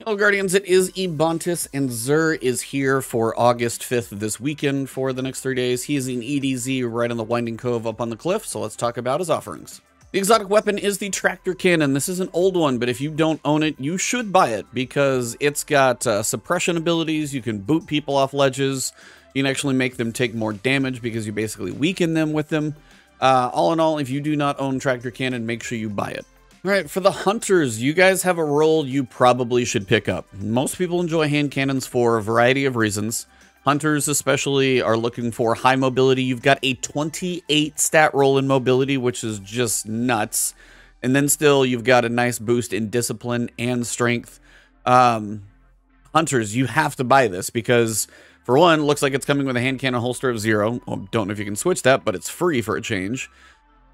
Hello Guardians, it is Ebontis, and Xur is here for August 5th this weekend for the next 3 days. He is in EDZ right on the Winding Cove up on the cliff, so let's talk about his offerings. The exotic weapon is the tractor cannon. This is an old one, but if you don't own it, you should buy it because it's got suppression abilities. You can boot people off ledges. You can actually make them take more damage because you basically weaken them with them. All in all, if you do not own tractor cannon, make sure you buy it. All right, for the hunters, you guys have a role you probably should pick up. Most people enjoy hand cannons for a variety of reasons. Hunters especially are looking for high mobility. You've got a 28 stat roll in mobility, which is just nuts. And then still, you've got a nice boost in discipline and strength. Hunters, you have to buy this because, for one, it looks like it's coming with a hand cannon holster of 0. Well, don't know if you can switch that, but it's free for a change.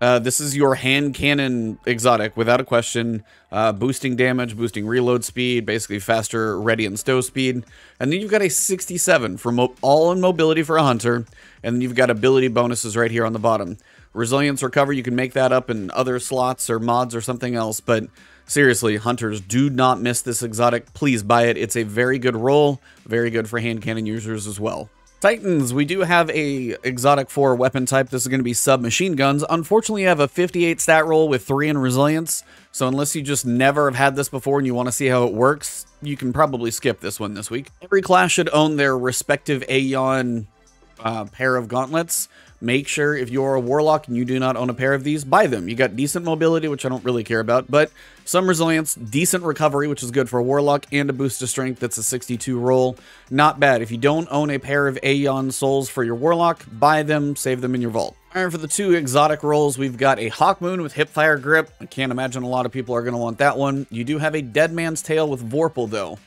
This is your hand cannon exotic, without a question. Boosting damage, boosting reload speed, basically faster ready and stow speed. And then you've got a 67 for all in mobility for a hunter. And then you've got ability bonuses right here on the bottom. Resilience recovery, you can make that up in other slots or mods or something else. But seriously, hunters, do not miss this exotic. Please buy it. It's a very good roll. Very good for hand cannon users as well. Titans, we do have a exotic for weapon type. This is going to be submachine guns. Unfortunately, you have a 58 stat roll with 3 in resilience. So unless you just never have had this before and you want to see how it works, you can probably skip this one this week. Every class should own their respective Aeon pair of gauntlets. Make sure if you're a Warlock and you do not own a pair of these, buy them. You got decent mobility, which I don't really care about, but some resilience, decent recovery, which is good for a Warlock, and a boost to strength that's a 62 roll. Not bad. If you don't own a pair of Aeon souls for your Warlock, buy them, save them in your vault. All right, for the 2 exotic rolls, we've got a Hawkmoon with Hipfire Grip. I can't imagine a lot of people are going to want that one. You do have a Dead Man's Tail with VORPAL, though.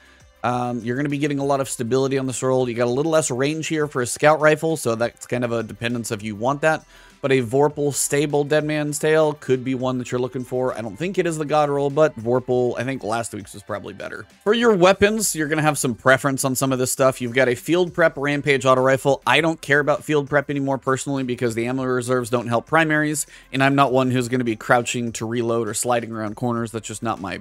You're going to be getting a lot of stability on this roll. You got a little less range here for a scout rifle, so that's kind of a dependence if you want that. But a VORPAL stable Dead Man's Tail could be one that you're looking for. I don't think it is the God roll, but VORPAL, I think last week's was probably better. For your weapons, you're going to have some preference on some of this stuff. You've got a Field Prep Rampage Auto Rifle. I don't care about Field Prep anymore personally because the ammo reserves don't help primaries, and I'm not one who's going to be crouching to reload or sliding around corners. That's just not my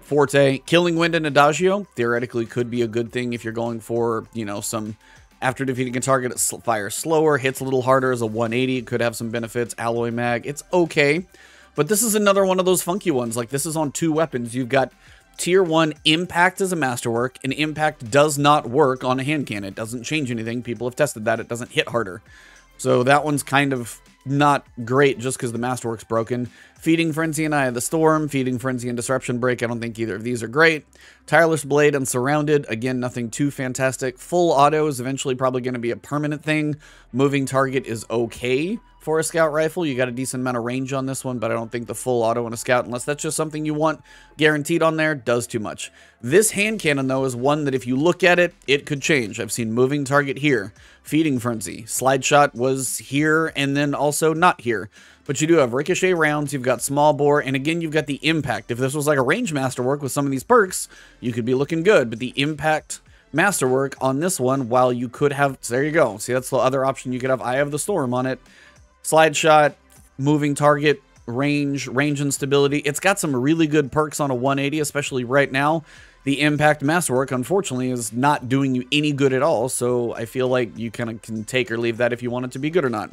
forte. Killing Wind and Adagio theoretically could be a good thing if you're going for, you know, some after defeating a target, it fires slower, hits a little harder as a 180. It could have some benefits. Alloy mag, it's okay. But this is another one of those funky ones. Like, this is on 2 weapons. You've got Tier 1 Impact as a Masterwork, and Impact does not work on a hand cannon. It doesn't change anything. People have tested that. It doesn't hit harder. So that one's kind of not great just because the Masterwork's broken. Feeding Frenzy and Eye of the Storm, Feeding Frenzy and Disruption Break, I don't think either of these are great. Tireless Blade and Surrounded, again, nothing too fantastic. Full Auto is eventually probably going to be a permanent thing. Moving Target is okay for a Scout Rifle. You got a decent amount of range on this one, but I don't think the Full Auto on a Scout, unless that's just something you want guaranteed on there, does too much. This hand cannon, though, is one that if you look at it, it could change. I've seen Moving Target here, Feeding Frenzy, Slide Shot was here, and then also not here. But you do have Ricochet rounds, you've got Small Bore, and again, you've got the Impact. If this was like a Range Masterwork with some of these perks, you could be looking good. But the Impact Masterwork on this one, while you could have... So there you go. See, that's the other option. You could have Eye of the Storm on it. Slide Shot, Moving Target, range and stability. It's got some really good perks on a 180, especially right now. The Impact Masterwork, unfortunately, is not doing you any good at all, so I feel like you kind of can take or leave that if you want it to be good or not.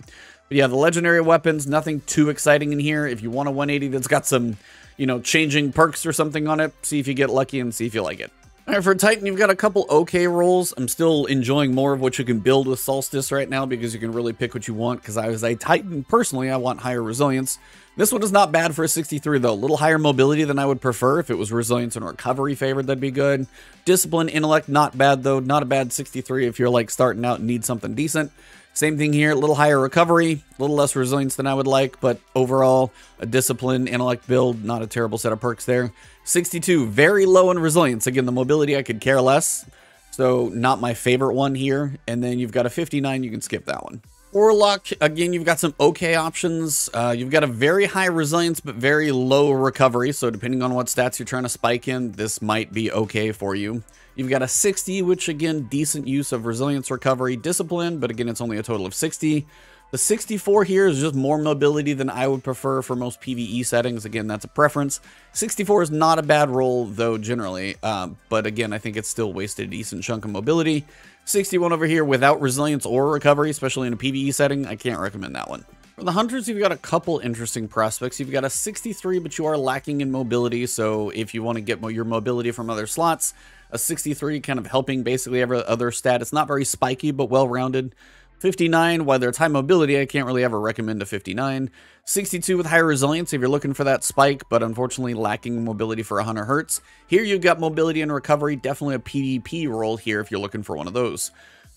But yeah, the legendary weapons, nothing too exciting in here. If you want a 180 that's got some, you know, changing perks or something on it, see if you get lucky and see if you like it. All right, for Titan, you've got a couple okay rolls. I'm still enjoying more of what you can build with Solstice right now because you can really pick what you want. Because I was a Titan, personally, I want higher resilience. This one is not bad for a 63, though. A little higher mobility than I would prefer. If it was resilience and recovery favored, that'd be good. Discipline, intellect, not bad, though. Not a bad 63 if you're, like, starting out and need something decent. Same thing here, a little higher recovery, a little less resilience than I would like, but overall, a discipline, intellect build, not a terrible set of perks there. 62, very low in resilience. Again, the mobility I could care less, so not my favorite one here. And then you've got a 59, you can skip that one. Warlock, again, you've got some okay options. You've got a very high resilience, but very low recovery, so depending on what stats you're trying to spike in, this might be okay for you. You've got a 60, which again, decent use of resilience, recovery, discipline, but again, it's only a total of 60. The 64 here is just more mobility than I would prefer for most PvE settings. Again, that's a preference. 64 is not a bad roll, though, generally. But again, I think it's still wasted a decent chunk of mobility. 61 over here without resilience or recovery, especially in a PvE setting. I can't recommend that one. For the hunters, you've got a couple interesting prospects. You've got a 63, but you are lacking in mobility. So if you want to get your mobility from other slots, a 63 kind of helping basically every other stat. It's not very spiky, but well-rounded. 59, while there's high mobility, I can't really ever recommend a 59. 62 with high resilience if you're looking for that spike, but unfortunately lacking mobility for 100 hertz. Here you've got mobility and recovery, definitely a PvP roll here if you're looking for one of those.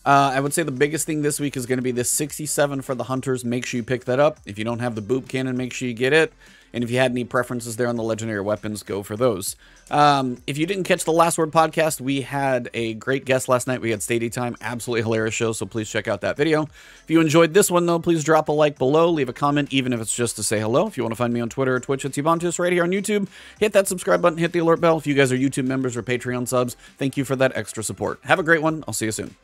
I would say the biggest thing this week is going to be this 67 for the hunters. Make sure you pick that up. If you don't have the boop cannon, make sure you get it. And if you had any preferences there on the legendary weapons, go for those. If you didn't catch the Last Word podcast, we had a great guest last night. We had Stady Time, absolutely hilarious show, so please check out that video. If you enjoyed this one, though, please drop a like below, leave a comment, even if it's just to say hello. If you want to find me on Twitter or Twitch, it's Ebontis right here on YouTube. Hit that subscribe button, hit the alert bell. If you guys are YouTube members or Patreon subs, thank you for that extra support. Have a great one. I'll see you soon.